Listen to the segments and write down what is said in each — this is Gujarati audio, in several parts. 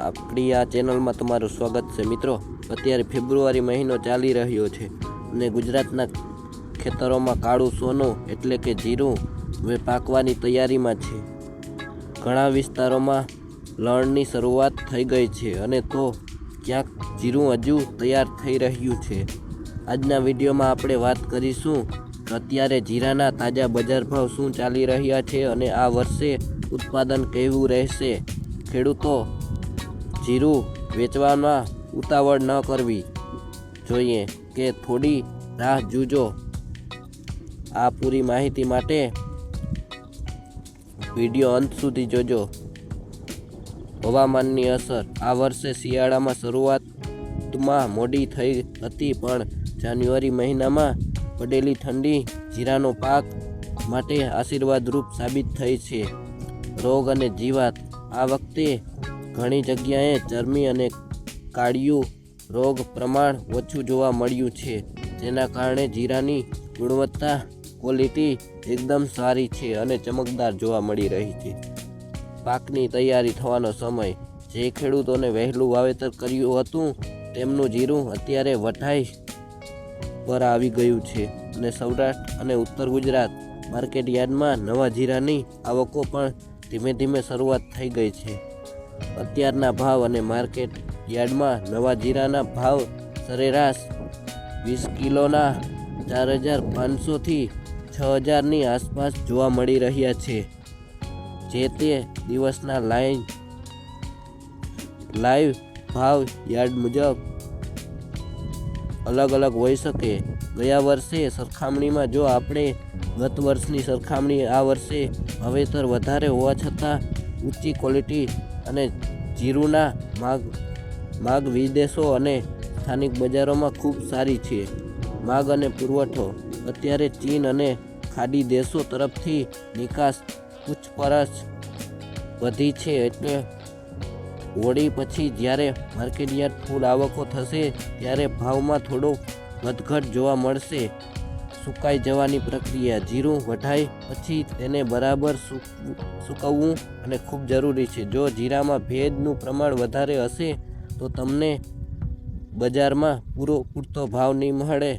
આપણી આ ચેનલમાં તમારું સ્વાગત છે મિત્રો। અત્યારે ફેબ્રુઆરી મહિનો ચાલી રહ્યો છે અને ગુજરાતના ખેતરોમાં કાળું સોનું એટલે કે જીરું હવે પાકવાની તૈયારીમાં છે। ઘણા વિસ્તારોમાં લણની શરૂઆત થઈ ગઈ છે અને તો ક્યાંક જીરું હજુ તૈયાર થઈ રહ્યું છે। આજના વિડીયોમાં આપણે વાત કરીશું કે અત્યારે જીરાના તાજા બજાર ભાવ શું ચાલી રહ્યા છે અને આ વર્ષે ઉત્પાદન કેવું રહેશે। ખેડૂતો જીરું વેચવામાં ઉતાવળ ન કરવી જોઈએ કે થોડી રાહ જુઓ। આ પૂરી માહિતી માટે વિડીયો અંત સુધી જોજો। હવામાનની અસર આ વર્ષે શિયાળામાં શરૂઆતમાં મોડી થઈ હતી, પણ જાન્યુઆરી મહિનામાં પડેલી ઠંડી જીરાનો પાક માટે આશીર્વાદરૂપ સાબિત થઈ છે। રોગ અને જીવાત આ વખતે ઘણી જગ્યાએ ચરમી અને કાળિયું રોગ પ્રમાણ ઓછું જોવા મળ્યું છે, જેના કારણે જીરાની ગુણવત્તા ક્વોલિટી એકદમ સારી છે અને ચમકદાર જોવા મળી રહી છે। પાકની તૈયારી થવાનો સમય જે ખેડૂતોને વહેલું વાવેતર કર્યું હતું તેમનું જીરું અત્યારે વઢાઈ પર આવી ગયું છે અને સૌરાષ્ટ્ર અને ઉત્તર ગુજરાત માર્કેટ યાર્ડમાં નવા જીરાની આવકો પણ ધીમે ધીમે શરૂઆત થઈ ગઈ છે। અત્યારના ભાવ અને માર્કેટ યાર્ડમાં નવા જીરાના ભાવ સરેરાશ 20 કિલોના 4,500 થી 6,000ની આસપાસ જોવા મળી રહ્યા છે, જે તે દિવસના લાઈવ ભાવ યાર્ડ મુજબ અલગ અલગ હોઈ શકે। ગયા વર્ષે સરખામણીમાં જો આપણે ગત વર્ષની સરખામણી આ વર્ષે વાવેતર વધારે હોવા છતાં ઊંચી ક્વોલિટી અને જીરુના માગ વિદેશો અને સ્થાનિક બજારોમાં ખૂબ સારી છે। માગ અને પુરવઠો અત્યારે ચીન અને ખાડી દેશો તરફથી નિકાસ પૂછપરછ વધી છે, એટલે હોળી પછી જ્યારે માર્કેટયાર્ડ ફૂલ આવકો થશે ત્યારે ભાવમાં થોડો વધઘટ જોવા મળશે। સુકાઈ જવાની પ્રક્રિયા જીરું વઢાઈ પછી તેને બરાબર સૂકવવું અને ખૂબ જરૂરી છે। જો જીરામાં ભેજનું પ્રમાણ વધારે હશે તો તમને બજારમાં પૂરતો ભાવ નહીં મળે।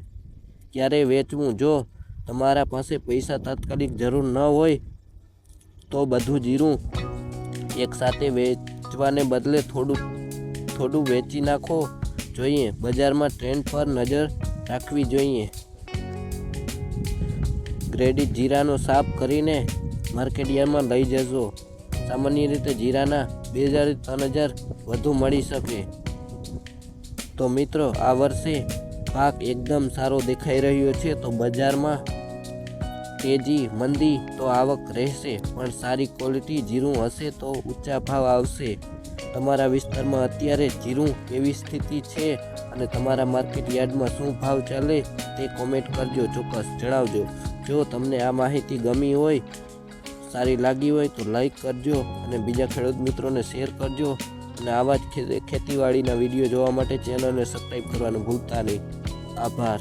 ક્યારે વેચવું? જો તમારા પાસે પૈસા તાત્કાલિક જરૂર ન હોય તો બધું જીરું એકસાથે વેચવાને બદલે થોડું વેચી નાખો જોઈએ। બજારમાં ટ્રેન્ડ પર નજર રાખવી જોઈએ। ગ્રેડિડ જીરાનો સાફ કરીને માર્કેટયાર્ડમાં લઈ જજો। સામાન્ય રીતે જીરાના 2,000 થી 3,000 વધુ મળી શકે। તો મિત્રો, આ વર્ષે પાક એકદમ સારો દેખાઈ રહ્યો છે, તો બજારમાં તેજી મંદી તો આવક રહેશે, પણ સારી ક્વોલિટી જીરું હશે તો ઊંચા ભાવ આવશે। તમારા વિસ્તારમાં અત્યારે જીરું કેવી સ્થિતિ છે અને તમારા માર્કેટ યાર્ડમાં શું ભાવ ચાલે તે કોમેન્ટ કરજો, ચોક્કસ જણાવજો। જો તમને આ માહિતી ગમી હોય, સારી લાગી હોય તો લાઈક કરજો અને બીજા ખેડૂત મિત્રોને શેર કરજો અને આવા જ ખેતીવાડીના વિડીયો જોવા માટે ચેનલને સબસ્ક્રાઈબ કરવાનું ભૂલતા નહીં। આભાર।